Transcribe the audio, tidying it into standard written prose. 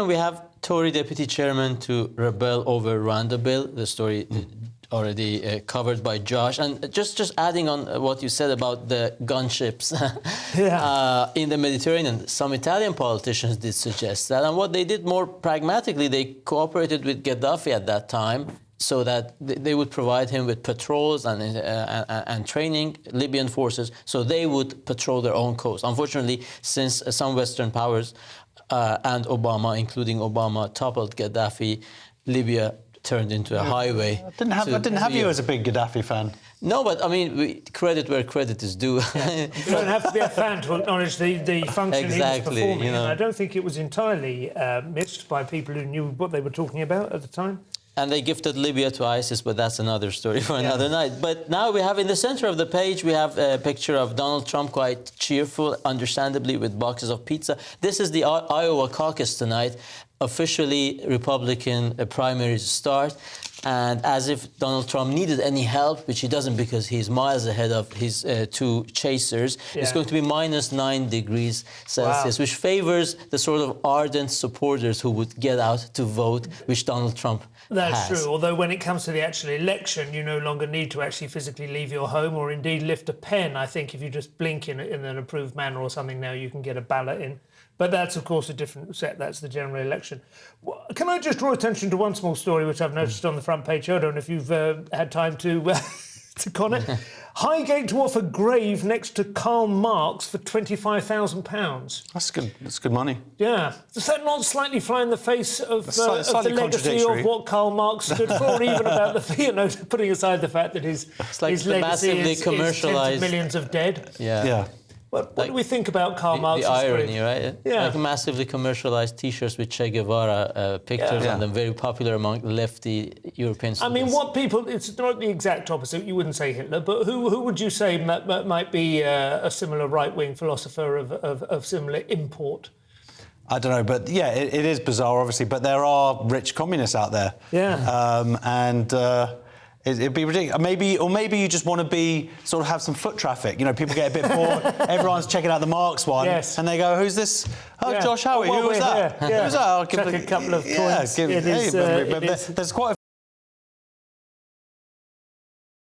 again, we have Tory deputy chairman to rebel over Rwanda Bill. The story already covered by Josh. And just adding on what you said about the gunships in the Mediterranean, some Italian politicians did suggest that. And what they did more pragmatically, they cooperated with Gaddafi at that time so that they would provide him with patrols and training, Libyan forces, so they would patrol their own coast. Unfortunately, since some Western powers and Obama, including Obama, toppled Gaddafi, Libya turned into a highway. I didn't have you as a big Gaddafi fan. No, but I mean, credit where credit is due. You don't have to be a fan to acknowledge the function he was performing. You know. And I don't think it was entirely missed by people who knew what they were talking about at the time. And they gifted Libya to ISIS, but that's another story for another night. But now we have, in the center of the page, we have a picture of Donald Trump, quite cheerful, understandably, with boxes of pizza. This is the Iowa caucus tonight. Officially, Republican primaries start. And as if Donald Trump needed any help, which he doesn't because he's miles ahead of his two chasers, it's going to be -9 degrees Celsius, which favors the sort of ardent supporters who would get out to vote, which Donald Trump That's has. true, although when it comes to the actual election, you no longer need to actually physically leave your home or indeed lift a pen. I think if you just blink in an approved manner or something now, you can get a ballot in. But that's, of course, a different set. That's the general election. Can I just draw attention to one small story which I've noticed on the front page? I don't know if you've had time to con it. Highgate to offer grave next to Karl Marx for £25,000. That's good. That's good money. Yeah. Does that not slightly fly in the face of the legacy of what Karl Marx stood for, or even about the, putting aside the fact that his legacy is tens of millions of dead? Yeah. What do we think about Karl Marx's The irony, right? Yeah. Like massively commercialized T-shirts with Che Guevara pictures on them, very popular among lefty European students. I mean, what people... It's not the exact opposite. You wouldn't say Hitler, but who would you say might be a similar right-wing philosopher of similar import? I don't know, but yeah, it is bizarre, obviously, but there are rich communists out there. Yeah. It'd be ridiculous. Maybe you just want to have some foot traffic. You know, people get a bit bored. Everyone's checking out the Marx one, and they go, "Who's this? Oh, Josh Howie. Who was that? Who was that? I'll give Chuck a couple of coins. There's quite a